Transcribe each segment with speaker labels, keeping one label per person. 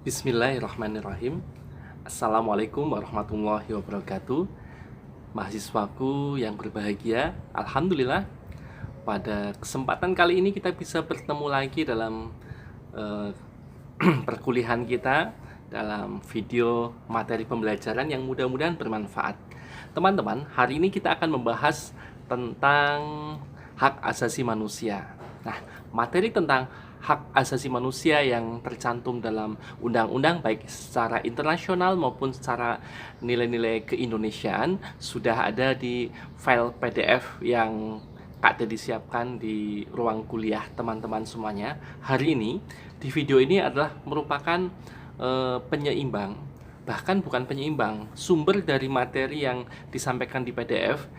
Speaker 1: Bismillahirrahmanirrahim. Assalamualaikum warahmatullahi wabarakatuh. Mahasiswaku yang berbahagia, Alhamdulillah pada kesempatan kali ini kita bisa bertemu lagi dalam eh, perkuliahan kita dalam video materi pembelajaran yang mudah-mudahan bermanfaat. Teman-teman, hari ini kita akan membahas tentang hak asasi manusia. Nah, materi tentang hak asasi manusia yang tercantum dalam undang-undang baik secara internasional maupun secara nilai-nilai keindonesiaan sudah ada di file PDF yang Kak Dedi siapkan di ruang kuliah teman-teman semuanya. Hari ini di video ini adalah merupakan penyeimbang, bahkan bukan penyeimbang, sumber dari materi yang disampaikan di PDF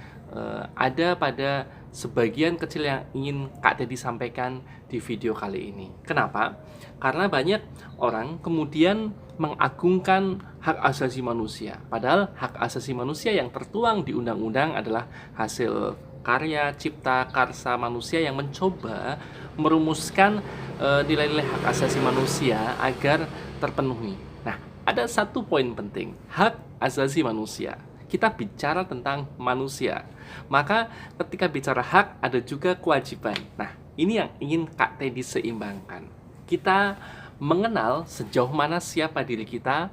Speaker 1: ada pada sebagian kecil yang ingin Kak Dedi sampaikan di video kali ini. Kenapa? Karena banyak orang kemudian mengagungkan hak asasi manusia. Padahal hak asasi manusia yang tertuang di undang-undang adalah hasil karya cipta karsa manusia yang mencoba merumuskan nilai-nilai hak asasi manusia agar terpenuhi. Nah, ada satu poin penting, hak asasi manusia. Kita bicara tentang manusia, maka ketika bicara hak ada juga kewajiban. Nah, ini yang ingin Kak Teddy seimbangkan. Kita mengenal sejauh mana siapa diri kita,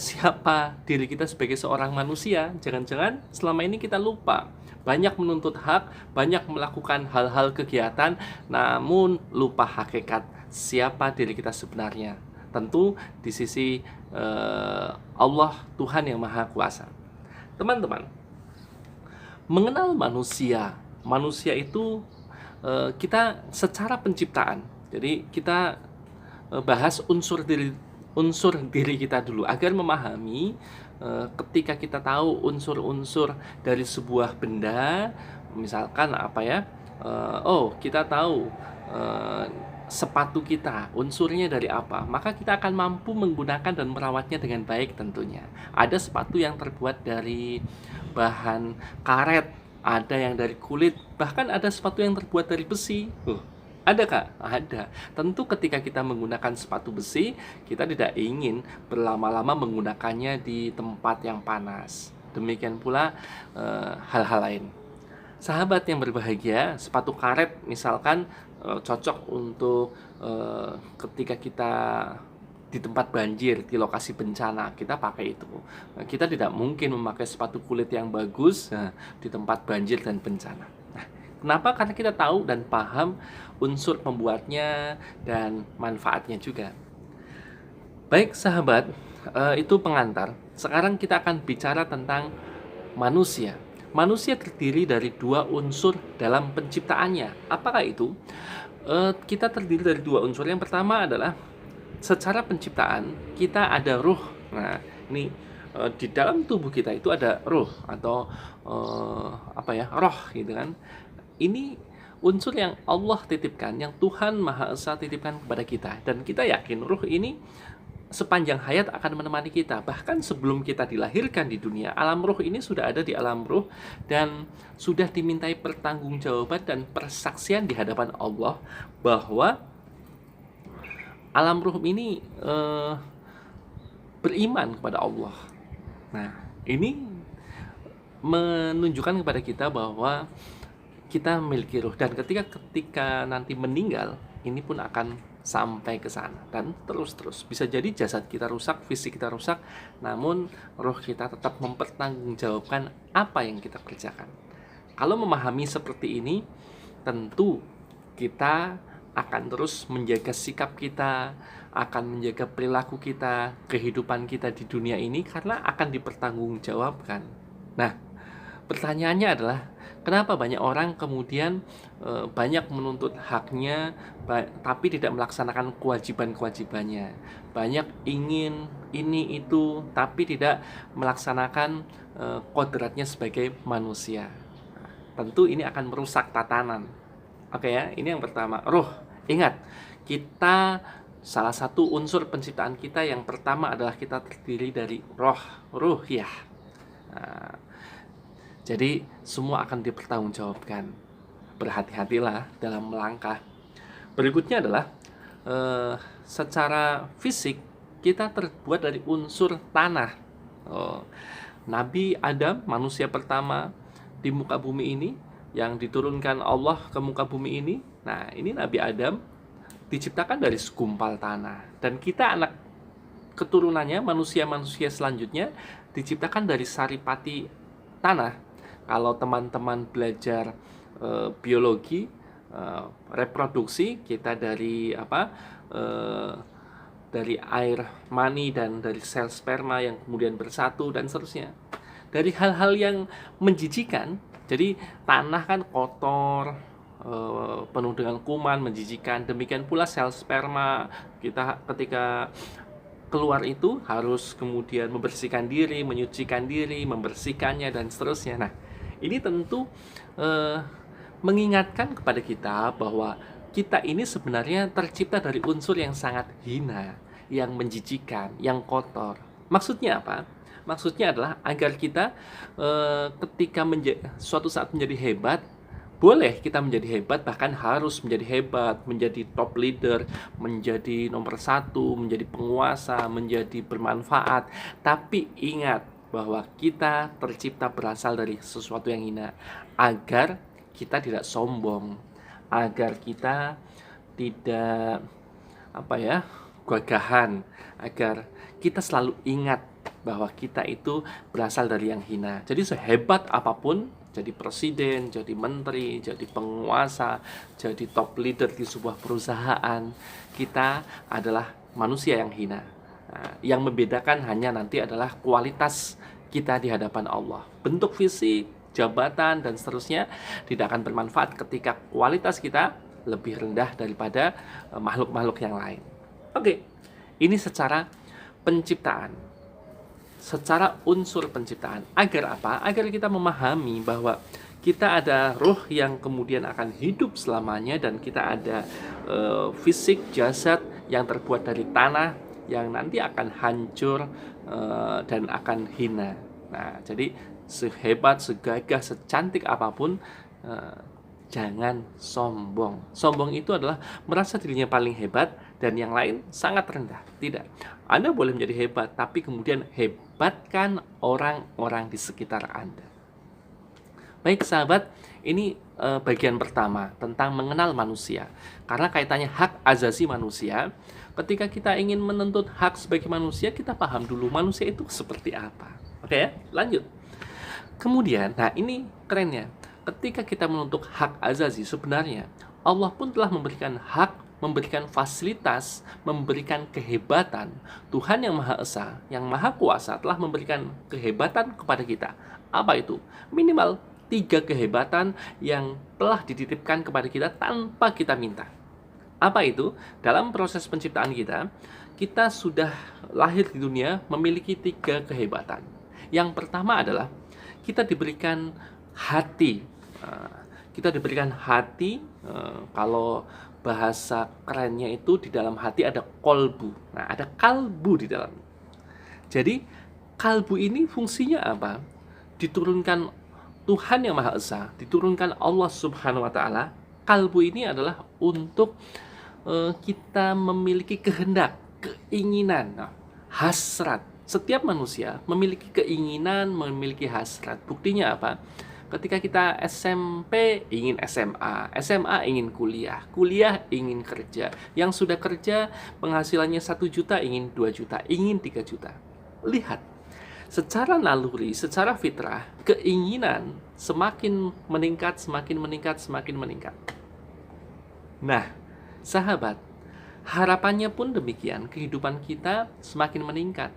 Speaker 1: siapa diri kita sebagai seorang manusia. Jangan-jangan selama ini kita lupa, banyak menuntut hak, banyak melakukan hal-hal kegiatan, namun lupa hakikat siapa diri kita sebenarnya. Tentu di sisi Allah, Tuhan yang Maha Kuasa. Teman-teman, mengenal manusia, manusia itu kita secara penciptaan. Jadi kita bahas unsur diri kita dulu agar memahami ketika kita tahu unsur-unsur dari sebuah benda, misalkan apa ya? Kita tahu sepatu kita, unsurnya dari apa, maka kita akan mampu menggunakan dan merawatnya dengan baik tentunya. Ada sepatu yang terbuat dari bahan karet, ada yang dari kulit, bahkan ada sepatu yang terbuat dari besi. Ada Kak? Ada. Tentu ketika kita menggunakan sepatu besi, kita tidak ingin berlama-lama menggunakannya di tempat yang panas. Demikian pula hal-hal lain. Sahabat yang berbahagia, sepatu karet misalkan cocok untuk ketika kita di tempat banjir, di lokasi bencana, kita pakai itu. Kita tidak mungkin memakai sepatu kulit yang bagus di tempat banjir dan bencana. Nah, kenapa? Karena kita tahu dan paham unsur pembuatnya dan manfaatnya juga. Baik sahabat, itu pengantar. Sekarang kita akan bicara tentang manusia. Manusia terdiri dari dua unsur dalam penciptaannya. Apakah itu? Kita terdiri dari dua unsur. Yang pertama adalah secara penciptaan kita ada ruh. Nah, ini di dalam tubuh kita itu ada ruh atau roh gitu kan. Ini unsur yang Allah titipkan, yang Tuhan Maha Esa titipkan kepada kita, dan kita yakin ruh ini sepanjang hayat akan menemani kita. Bahkan sebelum kita dilahirkan di dunia, alam ruh ini sudah ada di alam ruh dan sudah dimintai pertanggungjawaban dan persaksian di hadapan Allah bahwa alam ruh ini beriman kepada Allah. Nah, ini menunjukkan kepada kita bahwa kita memiliki ruh, dan ketika nanti meninggal, ini pun akan sampai ke sana dan terus bisa jadi jasad kita rusak, fisik kita rusak, namun roh kita tetap mempertanggungjawabkan apa yang kita kerjakan. Kalau memahami seperti ini, tentu kita akan terus menjaga sikap kita, akan menjaga perilaku kita, kehidupan kita di dunia ini, karena akan dipertanggungjawabkan. Nah, pertanyaannya adalah, kenapa banyak orang kemudian banyak menuntut haknya tapi tidak melaksanakan kewajiban-kewajibannya. Banyak ingin ini itu tapi tidak melaksanakan kodratnya sebagai manusia. Nah, tentu ini akan merusak tatanan. Oke ya, ini yang pertama, ruh. Ingat, kita salah satu unsur penciptaan kita yang pertama adalah kita terdiri dari ruh ya. Nah, jadi semua akan dipertanggungjawabkan. Berhati-hatilah dalam melangkah. Berikutnya adalah secara fisik kita terbuat dari unsur tanah. Oh, Nabi Adam, manusia pertama di muka bumi ini, yang diturunkan Allah ke muka bumi ini. Nah, ini Nabi Adam diciptakan dari segumpal tanah. Dan kita anak keturunannya, manusia-manusia selanjutnya, diciptakan dari saripati tanah. Kalau teman-teman belajar biologi, reproduksi, kita dari dari air mani dan dari sel sperma yang kemudian bersatu dan seterusnya. Dari hal-hal yang menjijikan, jadi tanah kan kotor, penuh dengan kuman, menjijikan. Demikian pula sel sperma, kita ketika keluar itu harus kemudian membersihkan diri, menyucikan diri, membersihkannya dan seterusnya. Nah, ini tentu mengingatkan kepada kita bahwa kita ini sebenarnya tercipta dari unsur yang sangat hina, yang menjijikan, yang kotor. Maksudnya apa? Maksudnya adalah agar kita ketika suatu saat menjadi hebat, boleh kita menjadi hebat, bahkan harus menjadi hebat, menjadi top leader, menjadi nomor satu, menjadi penguasa, menjadi bermanfaat. Tapi ingat bahwa kita tercipta berasal dari sesuatu yang hina, agar kita tidak sombong, agar kita tidak gagahan, agar kita selalu ingat bahwa kita itu berasal dari yang hina. Jadi sehebat apapun, jadi presiden, jadi menteri, jadi penguasa, jadi top leader di sebuah perusahaan, kita adalah manusia yang hina. Nah, yang membedakan hanya nanti adalah kualitas kita di hadapan Allah. Bentuk fisik, jabatan, dan seterusnya tidak akan bermanfaat ketika kualitas kita lebih rendah daripada makhluk-makhluk yang lain. Oke, ini secara penciptaan, secara unsur penciptaan. Agar apa? Agar kita memahami bahwa kita ada ruh yang kemudian akan hidup selamanya, dan kita ada fisik, jasad yang terbuat dari tanah yang nanti akan hancur dan akan hina. Nah, jadi sehebat, segagah, secantik apapun, jangan sombong. Sombong itu adalah merasa dirinya paling hebat dan yang lain sangat rendah. Tidak. Anda boleh menjadi hebat, tapi kemudian hebatkan orang-orang di sekitar Anda. Baik sahabat, ini bagian pertama tentang mengenal manusia. Karena kaitannya hak asasi manusia, ketika kita ingin menuntut hak sebagai manusia, kita paham dulu manusia itu seperti apa. Oke ya, lanjut. Kemudian, nah ini kerennya, ketika kita menuntut hak asasi, sebenarnya Allah pun telah memberikan hak, memberikan fasilitas, memberikan kehebatan. Tuhan yang Maha Esa, yang Maha Kuasa telah memberikan kehebatan kepada kita. Apa itu? Minimal 3 kehebatan yang telah dititipkan kepada kita tanpa kita minta. Apa itu? Dalam proses penciptaan kita sudah lahir di dunia memiliki 3 kehebatan. Yang pertama adalah kita diberikan hati. Kita diberikan hati, kalau bahasa kerennya itu di dalam hati ada kolbu. Nah, ada kalbu di dalam. Jadi, kalbu ini fungsinya apa? Diturunkan Tuhan yang Maha Esa, diturunkan Allah Subhanahu wa Ta'ala. Kalbu ini adalah untuk kita memiliki kehendak, keinginan, hasrat. Setiap manusia memiliki keinginan, memiliki hasrat. Buktinya apa? Ketika kita SMP ingin SMA, SMA ingin kuliah, kuliah ingin kerja. Yang sudah kerja penghasilannya 1 juta ingin 2 juta, ingin 3 juta. Lihat, secara naluri, secara fitrah, keinginan semakin meningkat, semakin meningkat, semakin meningkat. Nah, sahabat, harapannya pun demikian, kehidupan kita semakin meningkat.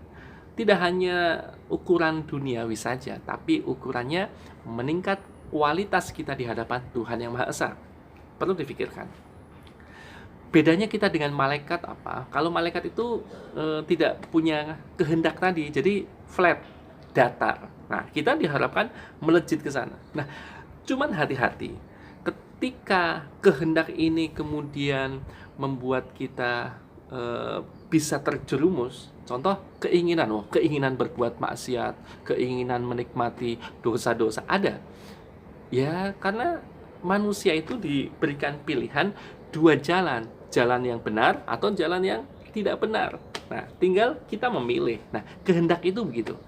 Speaker 1: Tidak hanya ukuran duniawi saja, tapi ukurannya meningkat kualitas kita di hadapan Tuhan yang Maha Esa. Perlu difikirkan. Bedanya kita dengan malaikat apa? Kalau malaikat itu tidak punya kehendak tadi, jadi flat, datar. Nah, kita diharapkan melejit ke sana. Nah, cuman hati-hati. Ketika kehendak ini kemudian membuat kita bisa terjerumus, contoh keinginan berbuat maksiat, keinginan menikmati dosa-dosa ada. Ya, karena manusia itu diberikan pilihan 2 jalan, jalan yang benar atau jalan yang tidak benar. Nah, tinggal kita memilih. Nah, kehendak itu begitu.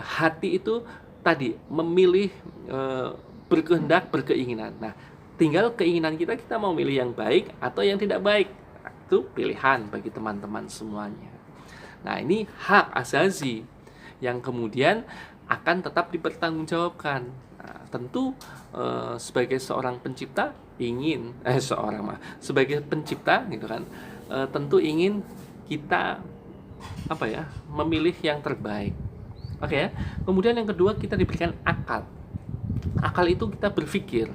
Speaker 1: Hati itu tadi memilih, berkehendak, berkeinginan. Nah, tinggal keinginan kita mau milih yang baik atau yang tidak baik. Nah, itu pilihan bagi teman-teman semuanya. Nah, ini hak asasi yang kemudian akan tetap dipertanggungjawabkan. Nah, tentu sebagai seorang pencipta ingin sebagai pencipta gitu kan, tentu ingin kita memilih yang terbaik. Oke ya. Kemudian yang kedua, kita diberikan akal. Akal itu kita berpikir,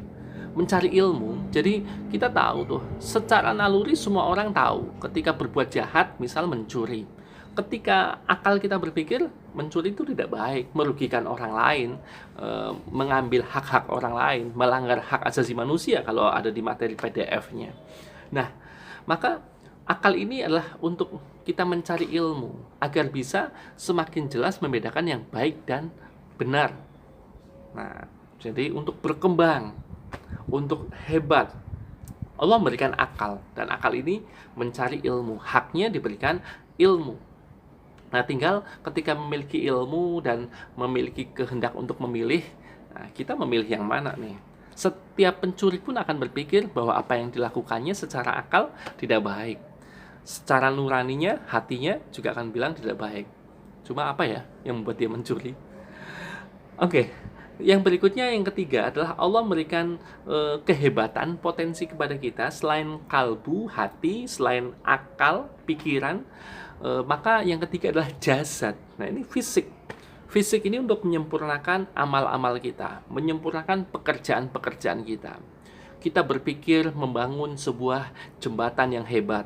Speaker 1: mencari ilmu. Jadi kita tahu tuh, secara naluri semua orang tahu ketika berbuat jahat, misal mencuri. Ketika akal kita berpikir mencuri itu tidak baik, merugikan orang lain, mengambil hak-hak orang lain, melanggar hak asasi manusia kalau ada di materi PDF-nya. Nah, maka akal ini adalah untuk kita mencari ilmu agar bisa semakin jelas membedakan yang baik dan benar. Nah, jadi untuk berkembang, untuk hebat, Allah memberikan akal, dan akal ini mencari ilmu, haknya diberikan ilmu. Nah, tinggal ketika memiliki ilmu dan memiliki kehendak untuk memilih, nah, kita memilih yang mana nih? Setiap pencuri pun akan berpikir bahwa apa yang dilakukannya secara akal tidak baik. Secara nuraninya, hatinya juga akan bilang tidak baik. Cuma apa ya yang membuat dia mencuri? Oke, yang berikutnya, yang ketiga adalah Allah memberikan kehebatan, potensi kepada kita selain kalbu, hati, selain akal, pikiran. Maka yang ketiga adalah jasad. Nah, ini fisik. Fisik ini untuk menyempurnakan amal-amal kita, menyempurnakan pekerjaan-pekerjaan kita. Kita berpikir membangun sebuah jembatan yang hebat.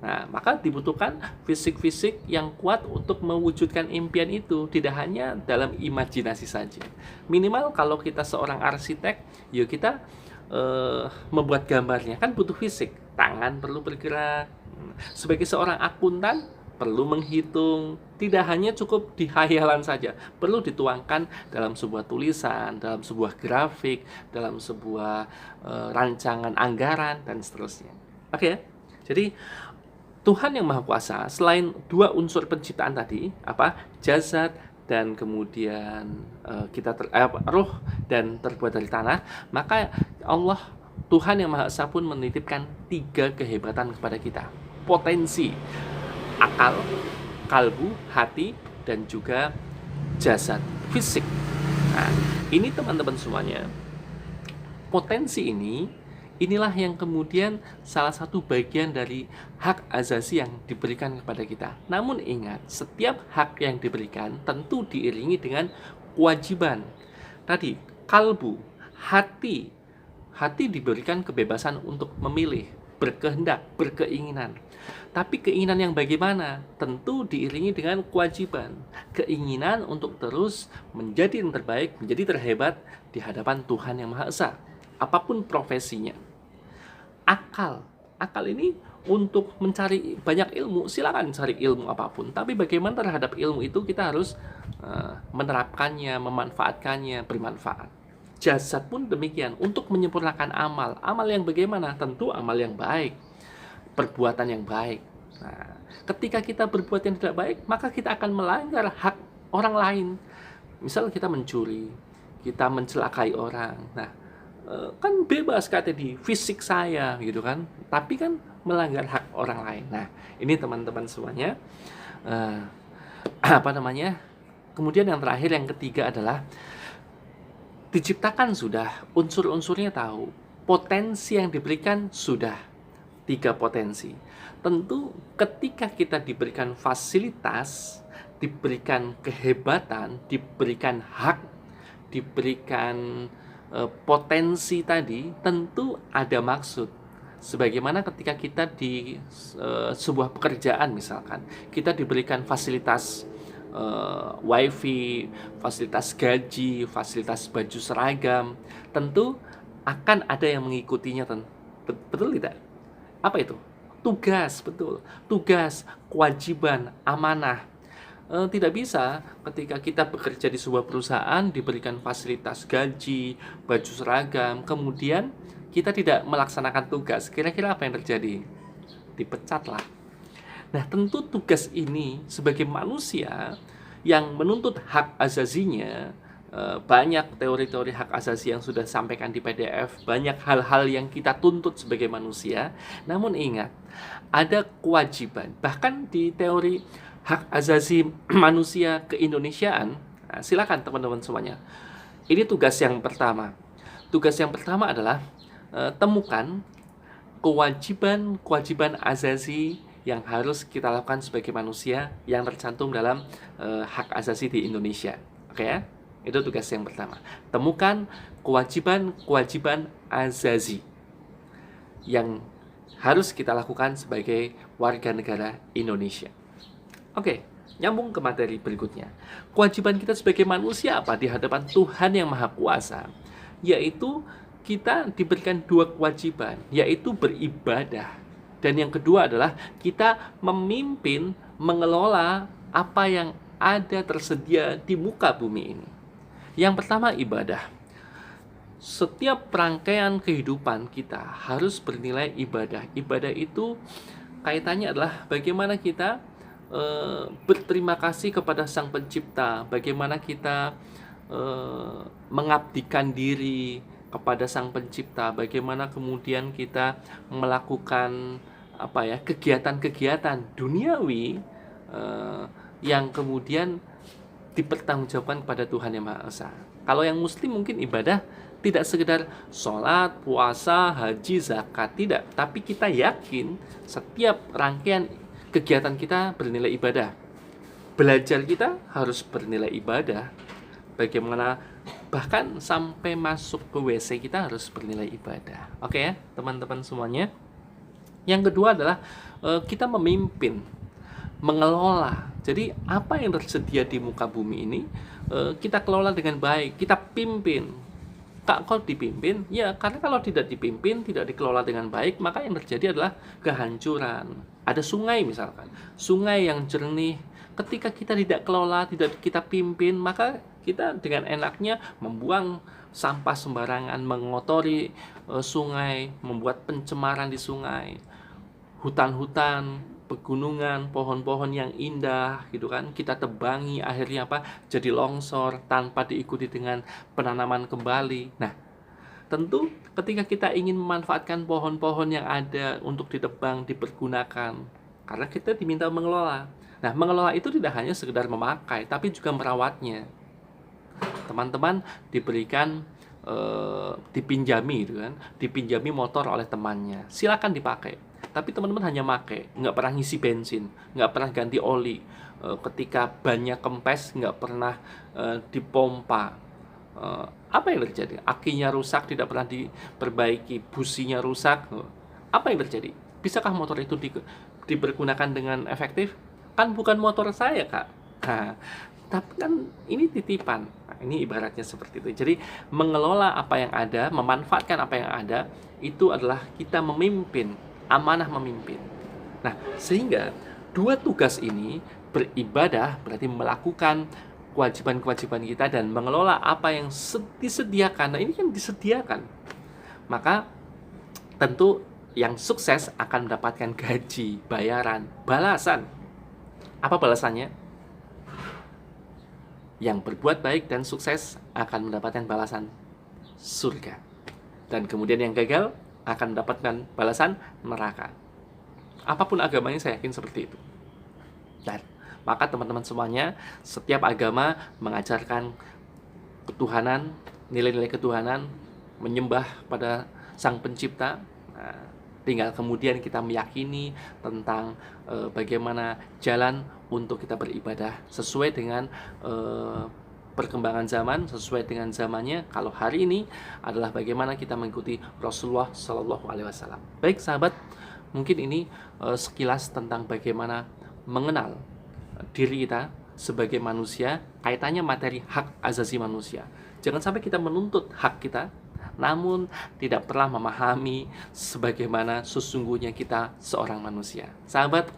Speaker 1: Nah, maka dibutuhkan fisik-fisik yang kuat untuk mewujudkan impian itu, tidak hanya dalam imajinasi saja. Minimal kalau kita seorang arsitek, ya kita membuat gambarnya kan butuh fisik. Tangan perlu bergerak. Sebagai seorang akuntan, perlu menghitung, tidak hanya cukup di hayalan saja, perlu dituangkan dalam sebuah tulisan, dalam sebuah grafik, dalam sebuah rancangan anggaran, dan seterusnya. Oke, jadi Tuhan yang Maha Kuasa, selain dua unsur penciptaan tadi, jasad dan kemudian roh dan terbuat dari tanah, maka Allah, Tuhan yang Maha Esa pun menitipkan 3 kehebatan kepada kita. Potensi akal, kalbu, hati, dan juga jasad, fisik. Nah, ini teman-teman semuanya, potensi inilah yang kemudian salah satu bagian dari hak asasi yang diberikan kepada kita. Namun ingat, setiap hak yang diberikan tentu diiringi dengan kewajiban. Tadi, kalbu, hati diberikan kebebasan untuk memilih, berkehendak, berkeinginan. Tapi keinginan yang bagaimana? Tentu diiringi dengan kewajiban. Keinginan untuk terus menjadi yang terbaik, menjadi terhebat di hadapan Tuhan yang Maha Esa. Apapun profesinya. Akal ini untuk mencari banyak ilmu, silakan cari ilmu apapun. Tapi bagaimana terhadap ilmu itu, kita harus menerapkannya, memanfaatkannya, bermanfaat. Jasad pun demikian, untuk menyempurnakan amal. Amal yang bagaimana? Tentu amal yang baik, perbuatan yang baik. Nah, ketika kita berbuat yang tidak baik, maka kita akan melanggar hak orang lain. Misal kita mencuri, kita mencelakai orang. Nah, kan bebas kata di fisik saya gitu kan, tapi kan melanggar hak orang lain. Nah, ini teman-teman semuanya, kemudian yang terakhir, yang ketiga adalah diciptakan sudah, unsur-unsurnya tahu, potensi yang diberikan sudah, 3 potensi. Tentu ketika kita diberikan fasilitas, diberikan kehebatan, diberikan hak, diberikan potensi tadi, tentu ada maksud. Sebagaimana ketika kita di sebuah pekerjaan, misalkan kita diberikan fasilitas wifi, fasilitas gaji, fasilitas baju seragam, tentu akan ada yang mengikutinya, betul tidak? Apa itu? Tugas, betul. Tugas, kewajiban, amanah. Tidak bisa ketika kita bekerja di sebuah perusahaan, diberikan fasilitas gaji, baju seragam, kemudian kita tidak melaksanakan tugas. Kira-kira apa yang terjadi? Dipecatlah. Nah, tentu tugas ini sebagai manusia yang menuntut hak azazinya, banyak teori-teori hak asasi yang sudah disampaikan di PDF, banyak hal-hal yang kita tuntut sebagai manusia. Namun ingat, ada kewajiban. Bahkan di teori hak asasi manusia keindonesiaan, nah, silakan teman-teman semuanya. Ini tugas yang pertama. Tugas yang pertama adalah temukan kewajiban asasi yang harus kita lakukan sebagai manusia yang tercantum dalam hak asasi di Indonesia. Oke ya? Itu tugas yang pertama. Temukan kewajiban asasi yang harus kita lakukan sebagai warga negara Indonesia. Oke, nyambung ke materi berikutnya. Kewajiban kita sebagai manusia apa di hadapan Tuhan yang Maha Kuasa? Yaitu kita diberikan dua kewajiban, yaitu beribadah. Dan yang kedua adalah kita memimpin, mengelola apa yang ada tersedia di muka bumi ini. Yang pertama, ibadah. Setiap rangkaian kehidupan kita harus bernilai ibadah. Ibadah itu kaitannya adalah bagaimana kita berterima kasih kepada Sang Pencipta, bagaimana kita mengabdikan diri kepada Sang Pencipta, bagaimana kemudian kita melakukan kegiatan-kegiatan duniawi yang kemudian dipertanggungjawabkan kepada Tuhan Yang Maha Esa. Kalau yang Muslim mungkin ibadah tidak sekedar sholat, puasa, haji, zakat, tidak. Tapi kita yakin setiap rangkaian kegiatan kita bernilai ibadah. Belajar kita harus bernilai ibadah. Bagaimana bahkan sampai masuk ke WC kita harus bernilai ibadah. Oke ya, teman-teman semuanya. Yang kedua adalah kita memimpin, mengelola. Jadi apa yang tersedia di muka bumi ini kita kelola dengan baik, kita pimpin. Kalau dipimpin, ya karena kalau tidak dipimpin, tidak dikelola dengan baik, maka yang terjadi adalah kehancuran. Ada sungai misalkan, sungai yang jernih, ketika kita tidak kelola, tidak kita pimpin, maka kita dengan enaknya membuang sampah sembarangan, mengotori sungai, membuat pencemaran di sungai, hutan-hutan, pegunungan, pohon-pohon yang indah gitu kan, kita tebangi, akhirnya jadi longsor tanpa diikuti dengan penanaman kembali. Nah, tentu ketika kita ingin memanfaatkan pohon-pohon yang ada untuk ditebang, dipergunakan, karena kita diminta mengelola. Nah, mengelola itu tidak hanya sekedar memakai, tapi juga merawatnya. Teman-teman diberikan dipinjami gitu kan, dipinjami motor oleh temannya, silakan dipakai. Tapi teman-teman hanya pakai, nggak pernah ngisi bensin, nggak pernah ganti oli. Ketika bannya kempes, nggak pernah dipompa. Apa yang terjadi? Akinya rusak, tidak pernah diperbaiki, businya rusak. Apa yang terjadi? Bisakah motor itu dipergunakan dengan efektif? Kan bukan motor saya, Kak. Nah, tapi kan ini titipan. Nah, ini ibaratnya seperti itu. Jadi mengelola apa yang ada, memanfaatkan apa yang ada, itu adalah kita memimpin, amanah memimpin. Nah, sehingga dua tugas ini, beribadah berarti melakukan kewajiban-kewajiban kita dan mengelola apa yang disediakan. Nah, ini kan disediakan. Maka tentu yang sukses akan mendapatkan gaji, bayaran, balasan. Apa balasannya? Yang berbuat baik dan sukses akan mendapatkan balasan surga. Dan kemudian yang gagal akan mendapatkan balasan neraka. Apapun agamanya, saya yakin seperti itu. Dan maka teman-teman semuanya, setiap agama mengajarkan ketuhanan, nilai-nilai ketuhanan, menyembah pada Sang Pencipta. Nah, tinggal kemudian kita meyakini tentang bagaimana jalan untuk kita beribadah sesuai dengan perkembangan zaman, sesuai dengan zamannya. Kalau hari ini adalah bagaimana kita mengikuti Rasulullah Shallallahu Alaihi Wasallam. Baik sahabat, mungkin ini sekilas tentang bagaimana mengenal diri kita sebagai manusia, kaitannya materi hak asasi manusia. Jangan sampai kita menuntut hak kita, namun tidak pernah memahami sebagaimana sesungguhnya kita seorang manusia. Sahabat,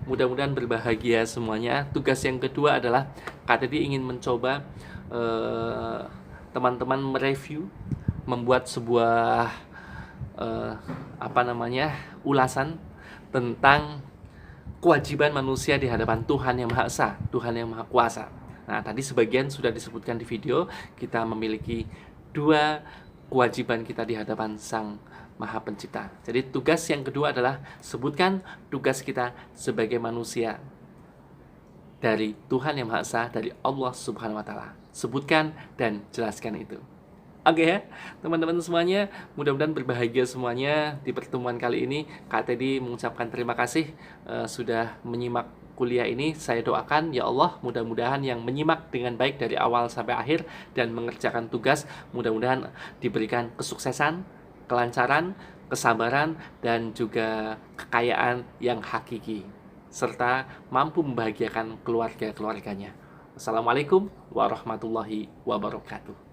Speaker 1: mudah-mudahan berbahagia semuanya. Tugas yang kedua adalah Kak Teddy ingin mencoba teman-teman mereview, membuat sebuah ulasan tentang kewajiban manusia di hadapan Tuhan yang Maha Esa, Tuhan yang Maha Kuasa. Nah, tadi sebagian sudah disebutkan di video, kita memiliki dua kewajiban kita di hadapan Sang Maha Pencipta. Jadi tugas yang kedua adalah sebutkan tugas kita sebagai manusia dari Tuhan yang Maha Esa, dari Allah Subhanahu wa Ta'ala. Sebutkan dan jelaskan itu. Oke ya, teman-teman semuanya, mudah-mudahan berbahagia semuanya di pertemuan kali ini. Kak Teddy mengucapkan terima kasih sudah menyimak kuliah ini. Saya doakan ya Allah, mudah-mudahan yang menyimak dengan baik dari awal sampai akhir dan mengerjakan tugas, mudah-mudahan diberikan kesuksesan, kelancaran, kesabaran, dan juga kekayaan yang hakiki, serta mampu membahagiakan keluarga-keluarganya. Wassalamualaikum warahmatullahi wabarakatuh.